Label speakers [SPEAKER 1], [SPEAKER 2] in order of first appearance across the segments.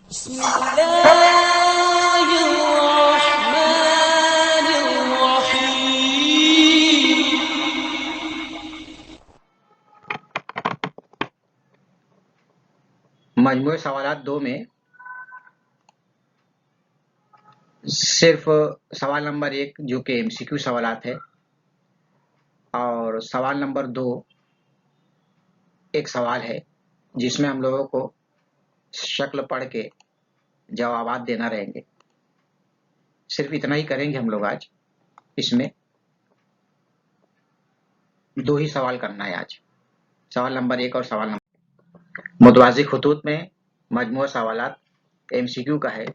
[SPEAKER 1] मजमूई सवालात 2 में सिर्फ सवाल नंबर 1 जो कि एमसीक्यू सवालात है और सवाल नंबर 2 एक सवाल है जिसमें हम लोगों को शक्ल पढ़ के जवाबात देना रहेंगे। सिर्फ इतना ही करेंगे हम लोग आज। इसमें 2 ही सवाल करना है आज, सवाल नंबर 1 और सवाल नंबर। मुतवाज़ी खुतूत में मजमूआ सवालात एमसीक्यू का है।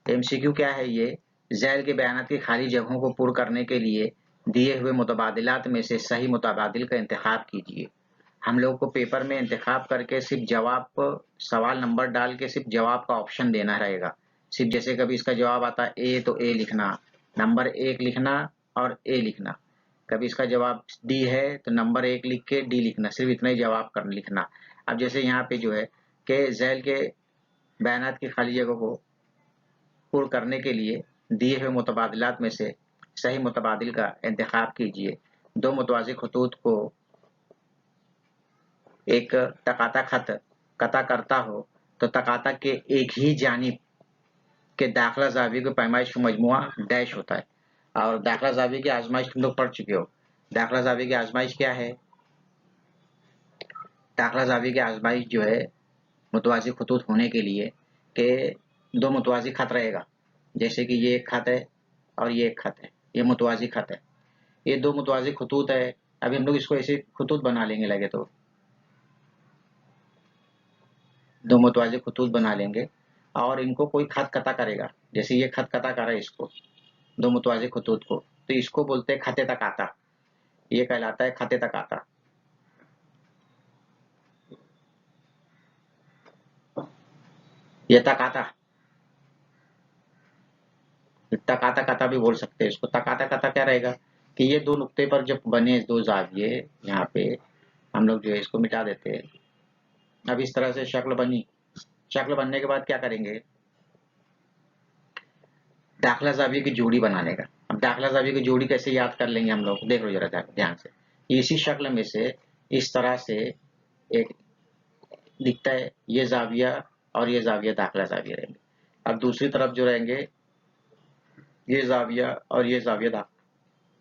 [SPEAKER 1] एमसीक्यू क्या है? ये ज़ैल के बयानात की खाली जगहों को पूर्ण करने के लिए दिए हुए मुतबादिलात में से सही मुतबादिल का इंतखाब कीजिए। हम लोग को पेपर में इंतखाब करके सिर्फ जवाब, सवाल नंबर डाल के सिर्फ जवाब का ऑप्शन देना रहेगा। सिर्फ जैसे कभी इसका जवाब आता है ए तो ए लिखना, नंबर 1 लिखना और ए लिखना। कभी इसका जवाब डी है तो नंबर 1 लिख के डी लिखना, सिर्फ इतना ही जवाब कर लिखना। अब जैसे यहाँ पे जो है कि ज़ैल के बयानात की खाली जगह को पूर्ण करने के लिए दिए हुए मुतबादिलात में से सही मुतबादिल का इंतखाब कीजिए। 2 मुतवाज़ी खतूत को एक तकाता खत कता करता हो तो तकाता के एक ही जानिब के दाखिला ज़ाविये की पैमाइश का मजमुआ डैश होता है। और दाखिला ज़ाविये की आजमाइश तुम लोग पढ़ चुके हो। दाखिला ज़ाविये की आजमाइश क्या है? दाखिला ज़ाविये की आजमाइश जो है मुतवाज़ी खतूत होने के लिए कि 2 मुतवाज़ी खत रहेगा। जैसे कि ये एक खत है और ये एक खत है, ये मुतवाज़ी खत है। ये 2 मुतवाज़ी खतूत है। अभी हम लोग इसको ऐसे खतूत बना लेंगे, लगे तो 2 मुतवाज़ी खतूत बना लेंगे और इनको कोई खत कता करेगा। जैसे ये खत कता कर रहा है इसको, 2 मुतवाज़ी खतूत को, तो इसको बोलते हैं खते तकाता। ये कहलाता है खते तकाता। ये तकाता, तकाता कता भी बोल सकते हैं इसको। तकाता कता क्या रहेगा कि ये 2 नुक्ते पर जब बने 2 ज़ाविये, यहाँ पे हम लोग जो है इसको मिटा देते हैं। अब इस तरह से शक्ल बनी। शक्ल बनने के बाद क्या करेंगे? दाखिला ज़ाविये की जोड़ी बनाने का। अब दाखिला ज़ाविये की जोड़ी कैसे याद कर लेंगे हम लोग? देख लो जरा ध्यान से। इसी शक्ल में से इस तरह से एक दिखता है, ये ज़ाविया और ये ज़ाविया दाखिला ज़ाविया रहेंगे। अब दूसरी तरफ जो रहेंगे ये ज़ाविया और ये ज़ाविया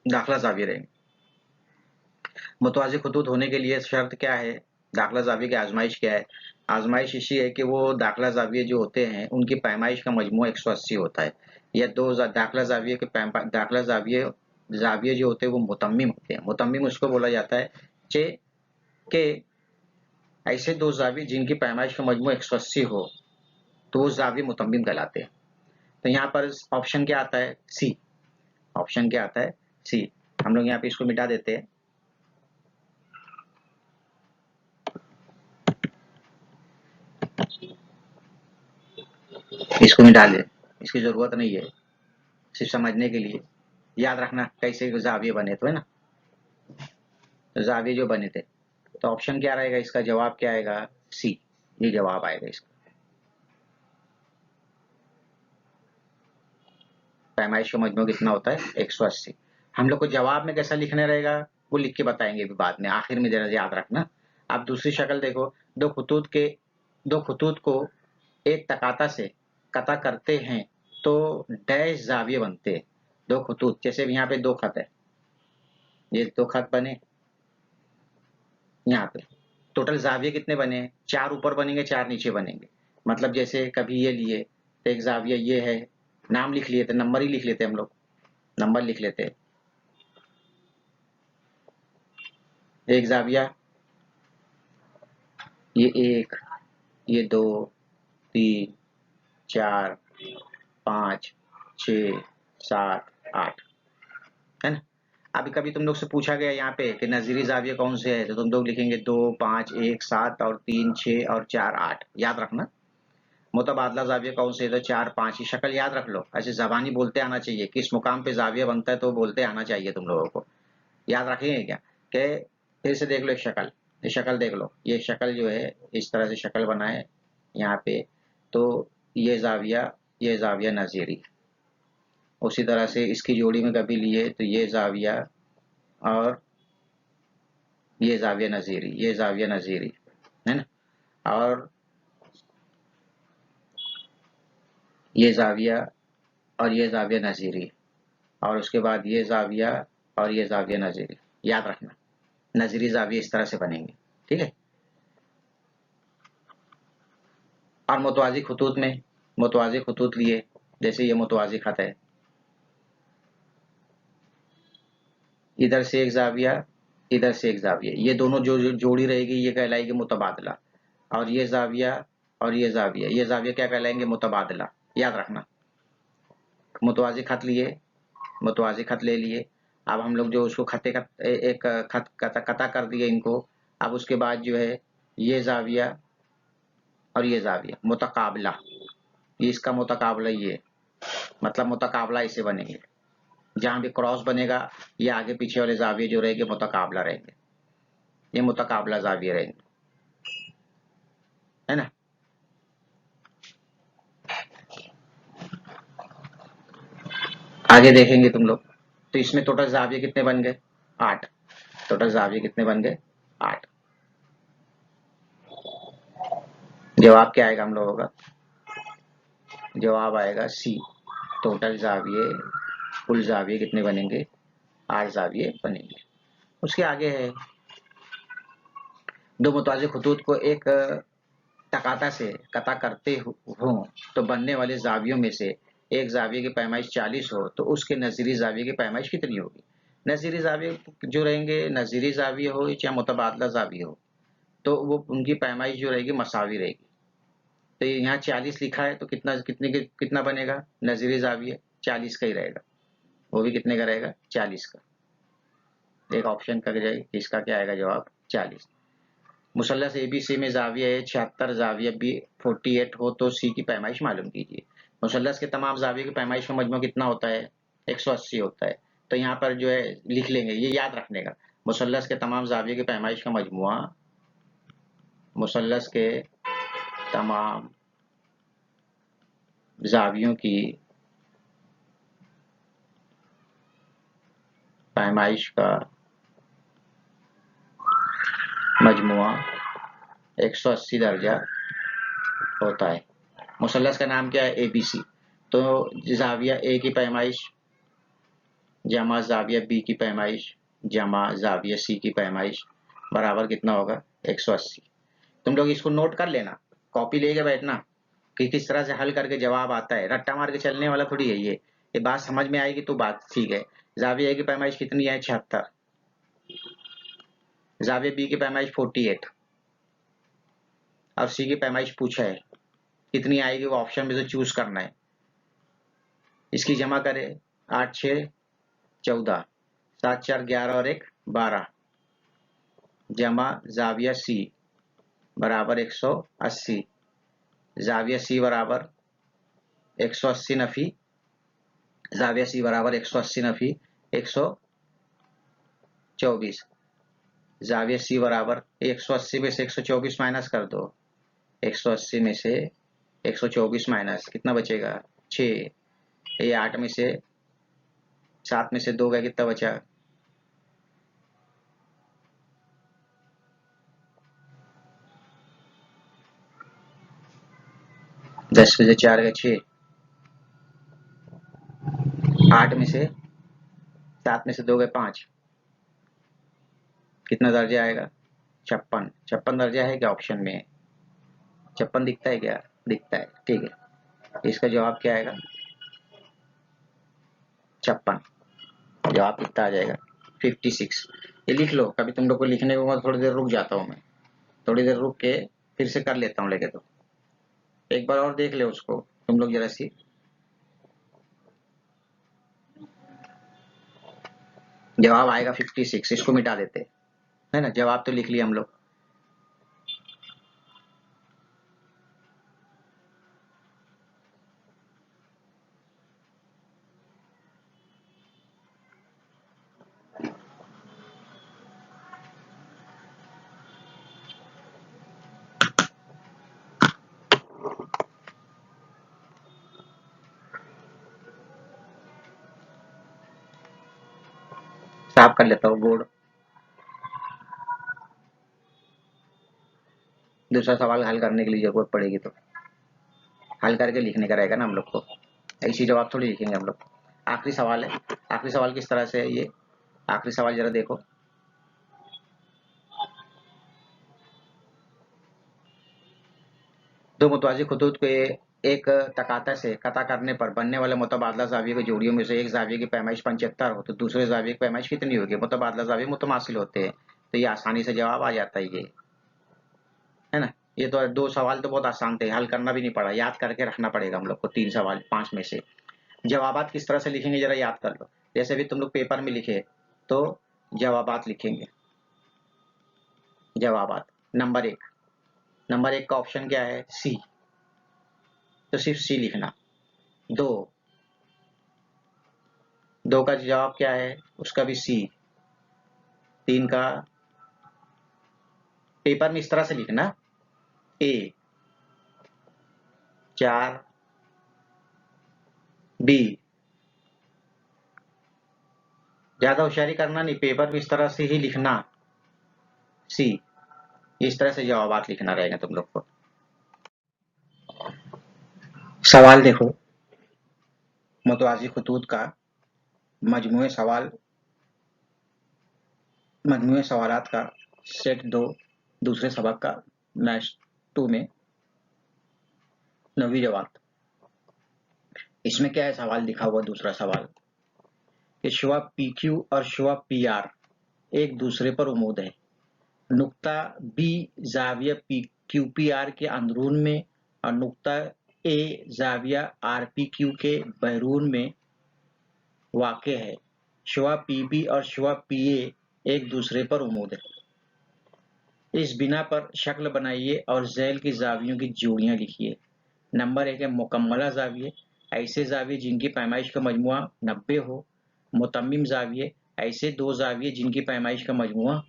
[SPEAKER 1] दाखिला ज़ाविया रहेंगे। मुतवाज़ी खतूत होने के लिए शर्त क्या है? दाखिला ज़ाविये की आजमाइश क्या है? आजमाइश इसी है कि वो दाखिला ज़ाविये जो होते हैं उनकी पैमाइश का मजमूआ 180 होता है। या 2 दाखिला ज़ाविये के दाखिला ज़ाविये जो होते हैं वो मुतम्मिम होते हैं। मुतम्मिम उसको बोला जाता है कि ऐसे 2 ज़ाविये जिनकी पैमाइश का मजमूआ 180 हो तो वो ज़ाविये मुतम्मिम कहलाते हैं। तो यहाँ पर ऑप्शन क्या आता है? सी। ऑप्शन क्या आता है? सी। हम लोग यहाँ पे इसको मिटा देते हैं। इसको मिटा दे, इसकी जरूरत नहीं है, सिर्फ समझने के लिए। याद रखना कैसे ज़ाविये बने थे, है ना? तो ज़ाविये जो बने थे, तो ऑप्शन क्या रहेगा? इसका जवाब क्या आएगा? सी। ये जवाब आएगा इसका। पैमाइश का मजमू कितना होता है? 180। हम लोग को जवाब में कैसा लिखना रहेगा वो लिख के बताएंगे भी बाद में, आखिर में जरा याद रखना। अब दूसरी शक्ल देखो, 2 खतूत को एक तकाता से कता करते हैं तो डैश ज़ाविये बनते हैं। 2 खतूत, जैसे यहाँ पे 2 खत है, ये 2 खत बने। यहाँ पे टोटल ज़ाविये कितने बने? 4 ऊपर बनेंगे, 4 नीचे बनेंगे। मतलब जैसे कभी ये लिए तो एक ज़ाविया ये है, नाम लिख लिए थे, नंबर ही लिख लेते हम लोग, नंबर लिख लेते। एक ज़ाविया, ये 1, ये 2, 3, 4, 5, 6, 7, 8, है ना? अभी कभी तुम लोग से पूछा गया यहाँ पे कि नज़ीरी ज़ाविये कौन से है, तो तुम लोग लिखेंगे 2, 5, 1, 7 और 3, 6 और 4, 8। याद रखना। मुतबादला ज़ाविया कौन से है? तो 4, 5 की शक्ल याद रख लो। ऐसे ज़बानी बोलते आना चाहिए, किस मुकाम पे ज़ाविया बनता है तो बोलते आना चाहिए तुम लोगों को। याद रखेंगे क्या? कि फिर से देख लो एक शक्ल, ये शक्ल देख लो, ये शक्ल जो है इस तरह से शक्ल बना है यहाँ पे। तो ये जाविया नज़ीरी। उसी तरह से इसकी जोड़ी में कभी लिए तो ये जाविया और ये जाविया नज़ीरी है ना, और ये जाविया और ये जाविया नज़ीरी, और उसके बाद ये जाविया और ये जाविया नज़ीरी। याद रखना, नज़ीरी जाविया इस तरह से बनेंगे, ठीक है। और मुतवाज़ी खुतूत में मुतवाज़ी खुतूत लिए, जैसे ये मुतवाज़ी खत है, इधर से एक जाविया, इधर से एक जाविया, ये दोनों जो जोड़ी रहेगी ये कहलाएगी मुतबादला, और ये जाविया और ये जाविया क्या कहलाएंगे, मुतबादला। याद रखना, मुतवाज़ी खत लिए, मुतवाज़ी खत ले लिए। अब हम लोग जो उसको खते का एक खत कता कर दिए इनको। अब उसके बाद जो है ये जाविया और ये जाविया मुतकाबला, ये इसका मुतकाबला, ये मतलब मुतकाबला इसे बनेंगे। जहां भी क्रॉस बनेगा ये आगे पीछे वाले जाविये जो रहेंगे मुतकाबला रहेंगे, ये मुतकाबला जाविये रहेंगे, है ना। आगे देखेंगे तुम लोग, तो इसमें टोटल जाविये कितने बन गए, 8। टोटल जाविये कितने बन गए, 8। जवाब क्या आएगा हम लोगों का, जवाब आएगा सी। टोटल जाविये, कुल जाविये कितने बनेंगे, 8 जाविये बनेंगे। उसके आगे है, दो मुतवाज़ी खुतूत को एक तकाता से कता करते हों तो बनने वाले जावियों में से एक जाविये की पैमाइश 40 हो तो उसके नज़ीरी जाविये की पैमाइश कितनी होगी। नज़ीरी जाविये जो रहेंगे, नज़ीरी जाविये हो या मुतबादला जाविये हो, तो वो उनकी पैमाइश जो रहेगी मसावी रहेगी। तो यहाँ 40 लिखा है तो कितना बनेगा, नज़ीरी जाविये 40 का ही रहेगा, वो भी कितने का रहेगा, 40 का। एक ऑप्शन का जाए, इसका क्या आएगा जवाब, 40। मुसल्लस एबीसी में जाविया ए 76, जाविया बी 48 हो तो सी की पैमाइश मालूम कीजिए। मुसल्लस के तमाम जाविये की पैमाइश का मजमू कितना होता है, 180 होता है। तो यहाँ पर जो है लिख लेंगे, ये याद रखने का, मुसल्लस के तमाम जाविये की पैमाइश का मजमुआ, मुसल्लस के तमाम जावियों की पैमाइश का मजमुआ 180 दर्जा होता है। मुसल्लस का नाम क्या है, एबीसी। तो जाविया ए की पैमाइश जमा जाविया बी की पैमाइश जमा जाविया सी की पैमाइश बराबर कितना होगा, 180। तुम लोग इसको नोट कर लेना, कॉपी लेके बैठना कि किस तरह से हल करके जवाब आता है। रट्टा मार के चलने वाला थोड़ी है ये बात समझ में आएगी तो बात ठीक है। जाविया ए की पैमाइश कितनी है, 76। जाविया बी की पैमाइश 48 और सी की पैमाइश पूछा है कितनी आएगी, वो ऑप्शन में से चूज करना है। इसकी जमा करे, 8 6 14, 7 4 11 और 1 12 जमा जाविया सी बराबर 180, जाविया सी बराबर 180 नफी, जाविया सी बराबर 180 नफी 124, जाविया सी बराबर 180 में से 124 माइनस कर दो, 180 में से 124 माइनस कितना बचेगा, 6। ये 8 में से 7 में से 2 का कितना बचा, 10 में से 4 का 6, 8 में से 7 में से 2 का 5, कितना दर्जा आएगा, 56। 56 दर्जा है क्या ऑप्शन में, 56 दिखता है क्या, दिखता है, ठीक है। इसका जवाब क्या आएगा, 56। जवाब कितना आ जाएगा, 56। ये लिख लो, कभी तुम लोग को लिखने के बाद थोड़ी देर रुक जाता हूँ मैं, थोड़ी देर रुक के फिर से कर लेता हूँ लेके। तो एक बार और देख ले उसको तुम लोग जरा सी, जवाब आएगा 56। इसको मिटा देते है ना, जवाब तो लिख लिया हम लोग। साफ कर लेता हूँ बोर्ड। दूसरा सवाल हल करने के लिए जरूरत पड़ेगी तो हल करके लिखने का रहेगा ना हम लोग को, ऐसी जवाब थोड़ी लिखेंगे हम लोग। आखिरी सवाल है। आखिरी सवाल किस तरह से है ये, आखिरी सवाल जरा देखो। दो मुतवाज़ी खतूत के एक तकाता से कता करने पर बनने वाले मुतबादला ज़ाविये की जोड़ियों में से एक ज़ाविये की पैमाइश 75 हो तो दूसरे ज़ाविये की पैमाइश कितनी होगी? मुतबादला ज़ाविये मुतमासिल होते हैं, तो ये आसानी से जवाब आ जाता है ये, है ना। ये तो दो सवाल तो बहुत आसान थे, हल करना भी नहीं पड़ा, याद करके रखना पड़ेगा हम लोग को 3 सवाल 5 में से। जवाबात किस तरह से लिखेंगे जरा याद कर लो। जैसे भी तुम लोग पेपर में लिखे तो जवाबात लिखेंगे। जवाबात नंबर 1 का ऑप्शन क्या है? सी, तो सिर्फ सी लिखना। 2 का जवाब क्या है? उसका भी सी। 3 का पेपर में इस तरह से लिखना ए। 4 बी। ज्यादा होशियारी करना नहीं, पेपर में इस तरह से ही लिखना सी। इस तरह से जवाबात लिखना रहेगा तुम लोग को। सवाल देखो, मुतवाज़ी खतूत का मजमूए सवालात का सेट 2 दूसरे सबक का मैच 2 में 9वीं जवाब। इसमें क्या है सवाल लिखा हुआ? दूसरा सवाल कि शुआ पी क्यू और शुआ पी आर एक दूसरे पर उमूद है। नुक्ता बी जाविया पी क्यू पी आर के अंदरून में और नुक्ता ए जाविया आर पी क्यू के बहरून में वाक़ है। शुआ पी बी और शुआ पी ए एक दूसरे पर उमूद है। इस बिना पर शक्ल बनाइए और ज़ैल की जावियों की जोड़ियां लिखिए। नंबर 1 है मुकम्मला जाविये, ऐसे जाविये जिनकी पैमाइश का मजमुआ 90 हो। मुतम्मिम जाविये, ऐसे 2 जाविये जिनकी पैमाइश का मजमुआ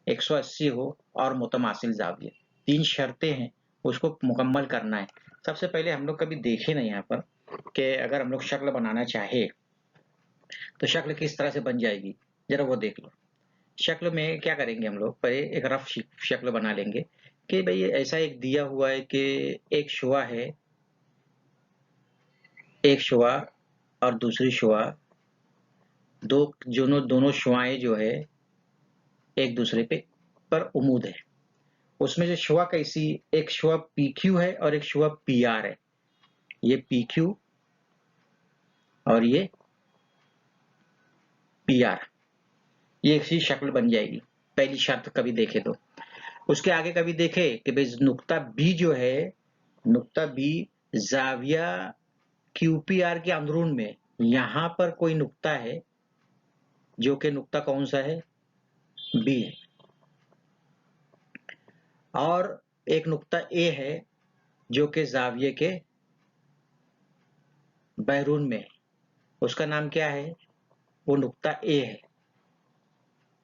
[SPEAKER 1] 180 हो। और मुतमासिल जाविये। 3 शर्तें हैं, उसको मुकम्मल करना है। सबसे पहले हम लोग कभी देखे नहीं यहाँ पर कि अगर हम लोग शक्ल बनाना चाहे तो शक्ल किस तरह से बन जाएगी, जरा वो देख लो। शक्ल में क्या करेंगे हम लोग, पहले एक रफ शक्ल बना लेंगे कि भाई ऐसा एक दिया हुआ है कि एक शुआ है, एक शुआ और दूसरी शुआ, दोनों शुआएं जो है एक दूसरे पर उमूद है। उसमें जो शुआ कैसी, एक शुआ पी क्यू है और एक शुआ पी आर है। ये पी क्यू और ये पी आर, ये एक सी शक्ल बन जाएगी। पहली शर्त कभी देखे तो। उसके आगे कभी देखे कि भाई नुक्ता बी जो है, नुक्ता बी जाविया क्यूपीआर के अंदरून में यहां पर कोई नुक्ता है जो कि नुक्ता कौन सा है? बी है। और एक नुक्ता ए है जो कि जाविये के बहरून में है। उसका नाम क्या है? वो नुक्ता ए है,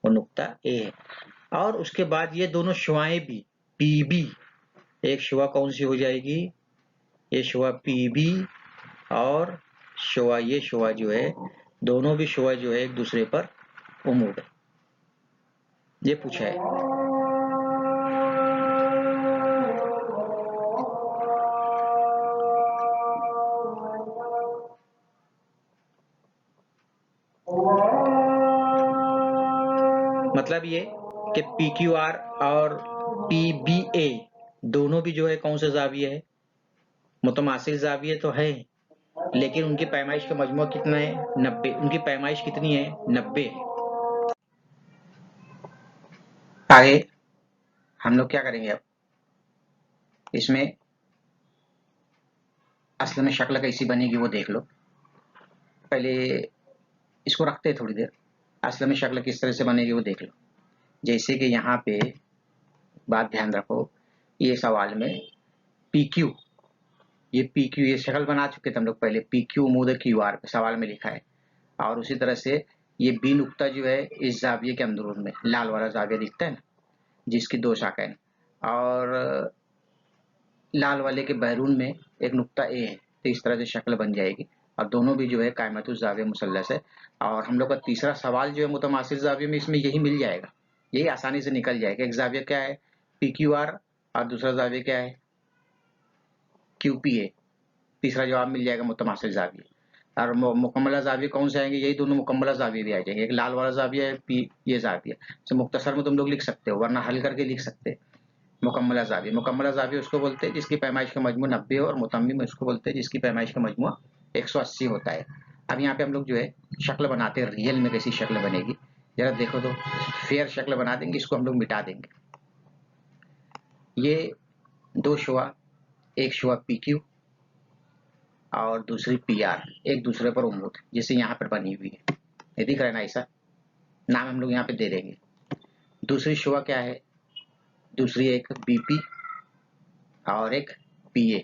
[SPEAKER 1] वो नुक्ता ए है। और उसके बाद ये दोनों शुआएं भी पीबी, एक शुआ कौन सी हो जाएगी? ये शुआ पीबी और शुआ, ये शुआ जो है, दोनों भी शुआ जो है एक दूसरे पर उमूद है। ये पूछा है। मतलब ये कि पी क्यू आर और पी बी ए दोनों भी जो है कौन सा जाविया है? मुतमासिल जाविये तो है, लेकिन उनकी पैमाइश का मजमूआ कितना है? 90। उनकी पैमाइश कितनी है? 90। आगे हम लोग क्या करेंगे अब? इसमें असल में शक्ल कैसी बनेगी वो देख लो। पहले इसको रखते हैं थोड़ी देर, असल में शक्ल किस तरह से बनेगी वो देख लो। जैसे कि यहाँ पे बात ध्यान रखो, ये सवाल में पी क्यू, ये पी क्यू, ये शक्ल बना चुके थे हम लोग पहले, पी क्यू उमूद क्यू आर पे सवाल में लिखा है। और उसी तरह से ये बी नुक्ता जो है इस जाविये के अंदरून में लाल वाला जाविया दिखता है ना, जिसकी 2 शाखाएं, और लाल वाले के बहरून में एक नुक्ता ए है। तो इस तरह से शक्ल बन जाएगी। और दोनों भी जो है कायमतुज़ ज़ाविया मुसल्लस है। और हम लोग का तीसरा सवाल जो है मुतमासिल ज़ाविये में इसमें यही मिल जाएगा, यही आसानी से निकल जाएगा। एक ज़ाविया क्या है PQR और दूसरा ज़ाविया क्या है QPA। तीसरा जवाब मिल जाएगा मुतमासिल ज़ाविये। और मुकम्मला ज़ाविये कौन से आएंगे, यही दोनों मुकम्मला ज़ाविये भी आ जाएंगे। एक लाल वाला ज़ाविया है ये ज़ाविया। तो मुख्तसर में तुम लोग लिख सकते हो, वरना हल करके लिख सकते हैं। मुकम्मला ज़ाविया, मुकम्मला ज़ाविया उसको बोलते हैं जिसकी पैमाइश का मजमू 90 हो, और मुतम्मिम उसको बोलते हैं जिसकी पैमाइश का मजमू 180 होता है। अब यहाँ पे हम लोग जो है शक्ल बनाते हैं, रियल में कैसी शक्ल बनेगी जरा देखो तो। फेयर शक्ल बना देंगे, इसको हम लोग मिटा देंगे। ये दो शुआ, एक शुआ PQ और दूसरी PR, एक दूसरे पर उम्मुद, जैसे यहाँ पर बनी हुई है, ये दिख रहा है ना, ऐसा नाम हम लोग यहाँ पे दे देंगे। दूसरी शुआ क्या है, दूसरी एक BP और एक PA।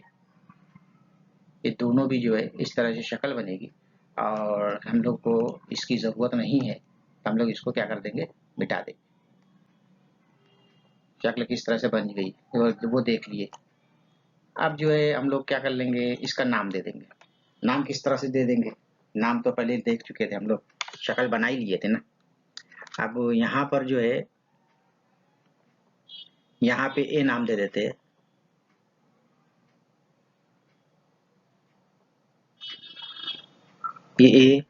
[SPEAKER 1] ये दोनों भी जो है इस तरह से शक्ल बनेगी, और हम लोग को इसकी ज़रूरत नहीं है, तो हम लोग इसको क्या कर देंगे, मिटा देंगे। शक्ल किस तरह से बन गई वो देख लिए। अब जो है हम लोग क्या कर लेंगे, इसका नाम दे देंगे। नाम किस तरह से दे देंगे, नाम तो पहले देख चुके थे हम लोग, शक्ल बना ही लिए थे ना। अब यहाँ पर जो है, यहाँ पे A नाम दे देते हैं, ये A,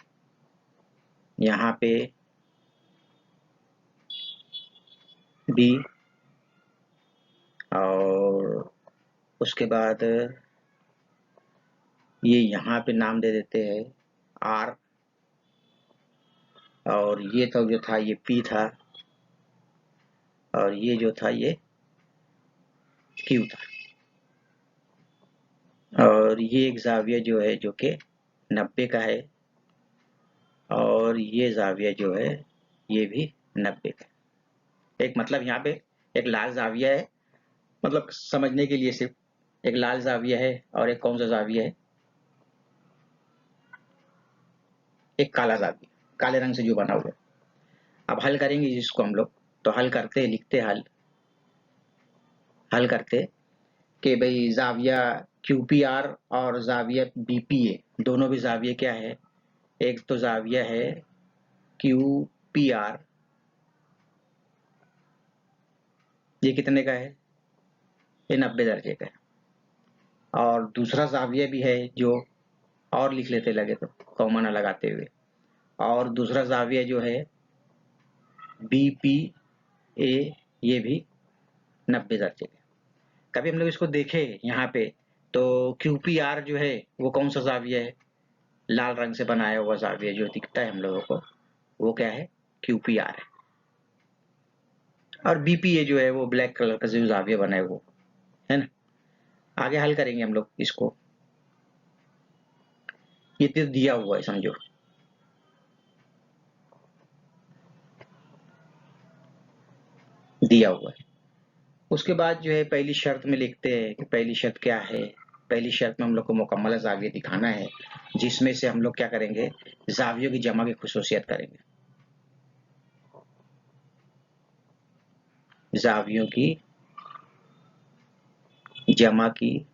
[SPEAKER 1] यहाँ पे B, और उसके बाद ये यहाँ पे नाम दे देते हैं R, और ये तो जो था ये P था, और ये जो था ये Q था। और ये एक ज़ाविया जो है जो कि 90 का है, और ये ज़ाविया जो है ये भी 90 का है। एक मतलब यहाँ पे एक लाल ज़ाविया है, मतलब समझने के लिए सिर्फ एक लाल ज़ाविया है, और एक कौन सा ज़ाविया है, एक काला ज़ाविया, काले रंग से जो बना हुआ है। अब हल करेंगे जिसको हम लोग, तो हल करते लिखते हल करते कि भाई ज़ाविया QPR और ज़ाविया BPA, दोनों भी ज़ाविया क्या है, एक तो ज़ाविया है QPR, ये कितने का है, ये 90 दर्जे का है। और दूसरा ज़ाविया भी है जो, और लिख लेते लगे तो कॉमन लगाते हुए, और दूसरा ज़ाविया जो है BPA, ये भी 90 दर्जे का। कभी हम लोग इसको देखे यहाँ पे, तो QPR जो है वो कौन सा ज़ाविया है, लाल रंग से बनाया हुआ ज़ाविया जो दिखता है हम लोगों को, वो क्या है, QPR है। और BPA जो है वो ब्लैक कलर का जो ज़ाविया बना है वो है ना। आगे हल करेंगे हम लोग इसको, ये तो दिया हुआ है समझो, दिया हुआ है। उसके बाद जो है पहली शर्त में लिखते हैं कि पहली शर्त क्या है। पहली शर्त में हम लोग को मुकम्मल ज़ाविया दिखाना है, जिसमें से हम लोग क्या करेंगे, ज़ावियों की जमा की खुसूसियत करेंगे। ज़ावियों की जमा की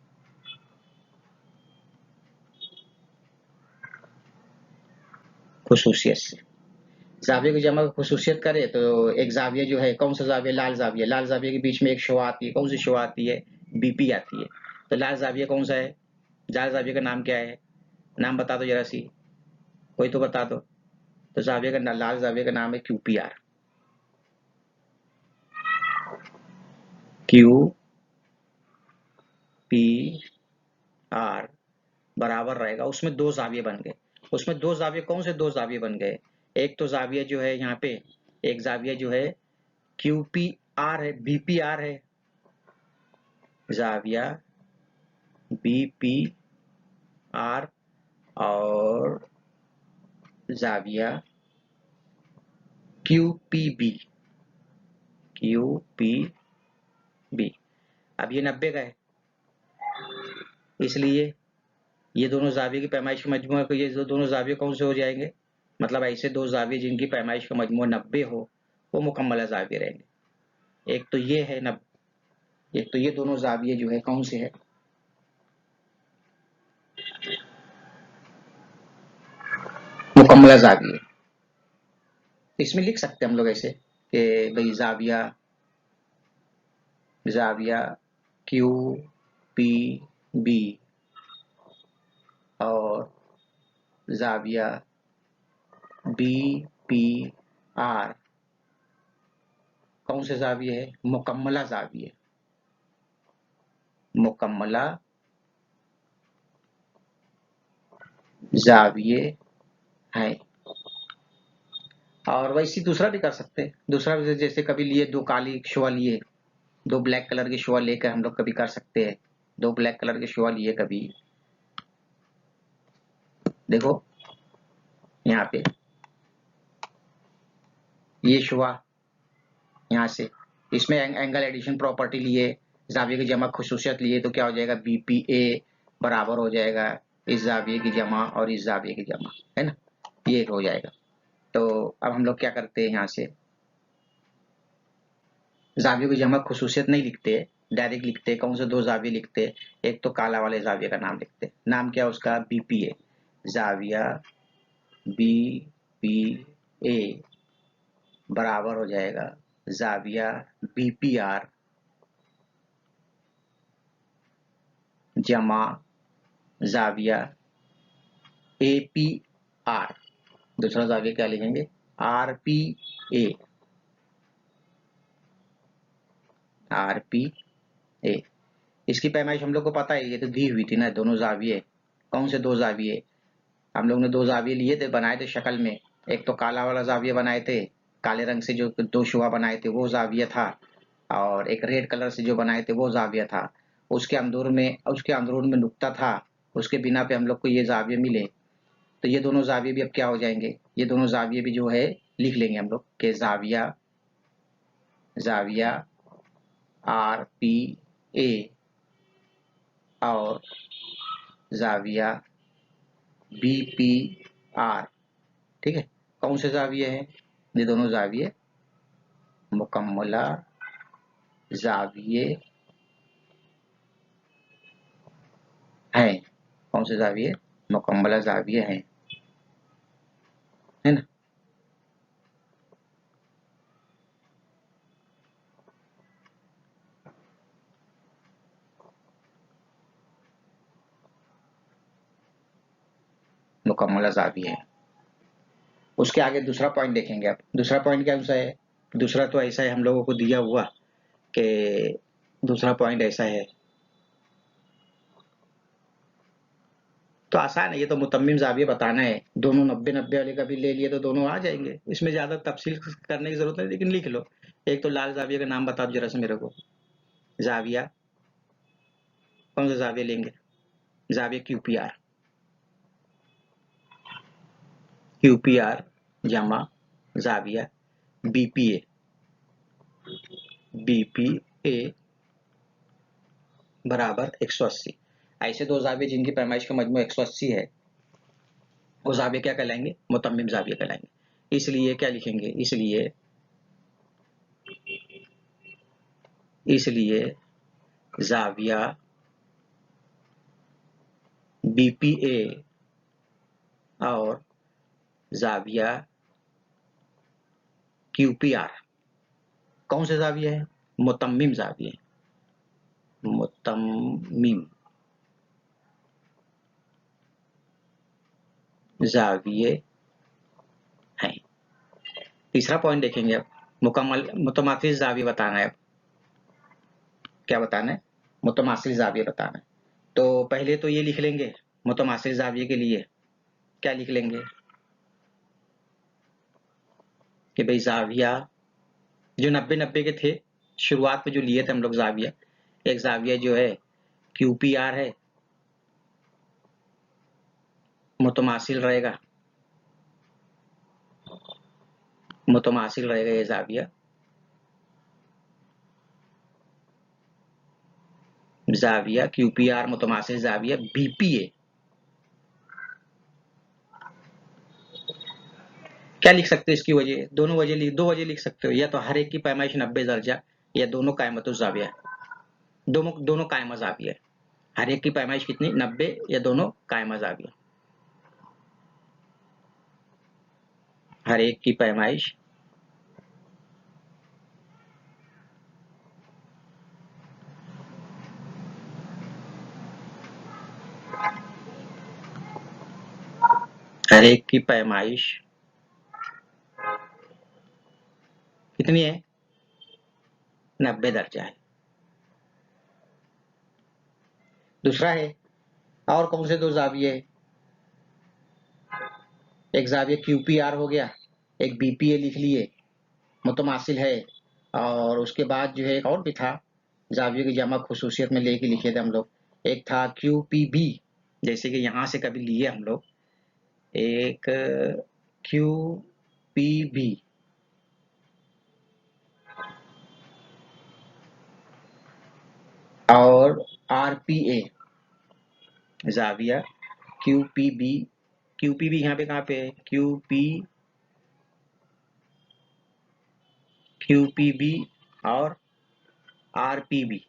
[SPEAKER 1] खुसूसियत से, ज़ाविया की जमा की खुसूसियत करें तो एक ज़ाविया जो है, कौन सा ज़ाविया, लाल ज़ाविया, लाल ज़ाविया के बीच में एक शुआ आती है, कौन सी शुआ आती है, BP आती है। तो लाल ज़ाविया कौन सा है, लाल ज़ाविया का नाम क्या है, नाम बता दो जरा सी, कोई तो बता दो। तो ज़ाविया का, लाल ज़ाविया का नाम है QPR। QPR बराबर रहेगा, उसमें दो ज़ाविये बन गए। उसमें दो ज़ाविये, कौन से दो ज़ाविये बन गए, एक तो ज़ाविया जो है यहाँ पे, एक ज़ाविया जो है QPR है, BPR है, ज़ाविया BPR, और ज़ाविया QPB। अब ये 90 का है, इसलिए ये दोनों ज़ाविये की पैमाइश का मजमू है, ये दोनों ज़ाविये कौन से हो जाएंगे, मतलब ऐसे दो ज़ाविये जिनकी पैमाइश का मजमू 90 हो, वो मुकम्मल ज़ाविये रहेंगे। एक तो ये है एक तो ये दोनों ज़ाविये जो है कौन से है, मुकम्मला जाविये। इसमें लिख सकते हैं हम लोग ऐसे कि भाई जाविया क्यू पी बी और जाविया बी पी आर कौन से जाविये है? मुकम्मला जाविये, मुकम्मला जाविये है। और वैसे दूसरा भी कर सकते हैं, दूसरा जैसे कभी लिए दो काली शुआ लिए, दो ब्लैक कलर की शुआ लेकर हम लोग कभी कर सकते हैं। दो ब्लैक कलर के शुआ लिए कभी, देखो यहाँ पे ये शुआ यहाँ से, इसमें एंगल एडिशन प्रॉपर्टी लिए, जाविये की जमा खुसूसियत लिए, तो क्या हो जाएगा? BPA बराबर हो जाएगा इस जाविये की जमा और इस जाविये की जमा, है ना, ये हो जाएगा। तो अब हम लोग क्या करते हैं, यहाँ से जाविये की जमा खुसूसियत नहीं लिखते, डायरेक्ट लिखते हैं। कौन से दो जाविये लिखते हैं? एक तो काला वाले जाविये का नाम लिखते हैं, नाम क्या उसका? BPA, जाविया BPA बराबर हो जाएगा जाविया BPR जमा जाविया APR। दूसरा जाविया क्या लिखेंगे? RPA। इसकी पैमाइश हम लोग को पता है, ये तो दी हुई थी ना, दोनों जाविये। कौन से दो जाविये? हम लोग ने दो जाविये लिए थे, बनाए थे शक्ल में। एक तो काला वाला जाविया बनाए थे, काले रंग से जो दो शुआ बनाए थे वो जाविया था, और एक रेड कलर से जो बनाए थे वो जाविया था। उसके अंदरून में नुक्ता था, उसके बिना पे हम लोग को ये जाविये मिले। तो ये दोनों जाविये भी अब क्या हो जाएंगे? ये दोनों जाविये भी जो है लिख लेंगे हम लोग के जाविया RPA और जाविया BPR। ठीक है, कौन से जाविये हैं? ये दोनों जाविये मुकम्मला जाविये हैं। कौन से जाविये? मुकम्मला जाविये हैं, है ना। मुकम्मला जाविये है। उसके आगे दूसरा पॉइंट देखेंगे। अब दूसरा पॉइंट क्या है? दूसरा तो ऐसा है, हम लोगों को दिया हुआ कि दूसरा पॉइंट ऐसा है, तो आसान है, ये तो मुतम्मिम जाविये बताना है। दोनों 90-90 वाले का भी ले लिए तो दोनों आ जाएंगे, इसमें ज्यादा तफसील करने की जरूरत नहीं, लेकिन लिख लो। एक तो लाल जाविये का नाम बता दो जरा से मेरे को। जाविया, कौन सा जाविया लेंगे? जाविया QPR जमा जाविया BPA बराबर 180। ऐसे दो जाविये जिनकी पैमाइश का मजमू 180 है, वो जाविये क्या कहलाएंगे? मुतम्मिम जाविये कहलाएंगे। इसलिए क्या लिखेंगे? इसलिए जाविया BPA और जाविया QPR कौन से जाविये हैं? मुतम्मिम जाविये, मुतम्मिम जाविये हैं। तीसरा पॉइंट देखेंगे अब, मुतमासिल जाविये बताना है। अब क्या बताना है? मुतमासिल जाविये बताना है। तो पहले तो ये लिख लेंगे मुतमासिल जाविये के लिए, क्या लिख लेंगे कि भाई जाविया जो 90-90 के थे, शुरुआत में जो लिए थे हम लोग जाविया, एक जाविया जो है QPR है, मुतमासिल रहेगा, ये जाविया QPR मुतमासिल जाविया BPA। क्या लिख सकते हो इसकी वजह? दो वजह लिख सकते हो, या तो हर एक की पैमाइश 90 दर्जा, या दोनों कायमतुज जाविया, दोनों कायमा जाविया। हर एक की पैमाइश कितनी? 90, या दोनों कायमा जाविया। हर एक की पैमाइश हर एक की पैमाइश कितनी है? 90 दर्जा है। दूसरा है, और कौन से दो जाविये? एक जाविया QPR हो गया, एक BPA लिख लिए, मुतमासिल है। और उसके बाद जो है एक और भी था, जाविये की जमा खुसूसियत में लेके लिखे थे हम लोग। एक था QPB, जैसे कि यहाँ से कभी लिए हम लोग, एक QPB और RPA जाविया QPB। QPB यहाँ पे कहाँ पे है? QPB और RPA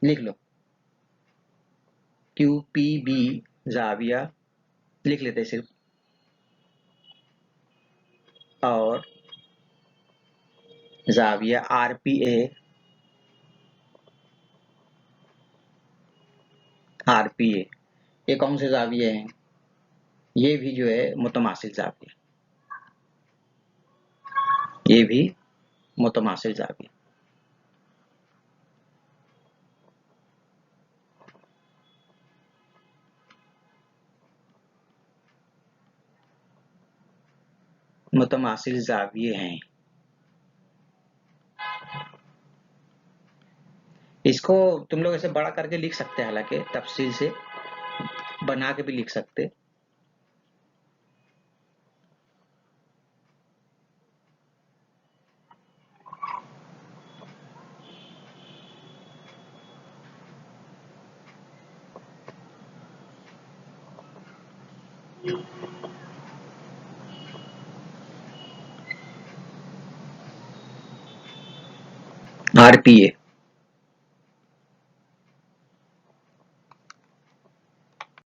[SPEAKER 1] लिख लो। QPB जाविया लिख लेते सिर्फ, और जाविया RPA ये कौन से जाविये हैं? ये भी जो है मुतमासिल जाविये, ये भी मुतमासिल जाविये। मुतमासिल जाविये हैं। इसको तुम लोग ऐसे बड़ा करके लिख सकते हैं, हालांकि तफसील से बना के भी लिख सकते। RPA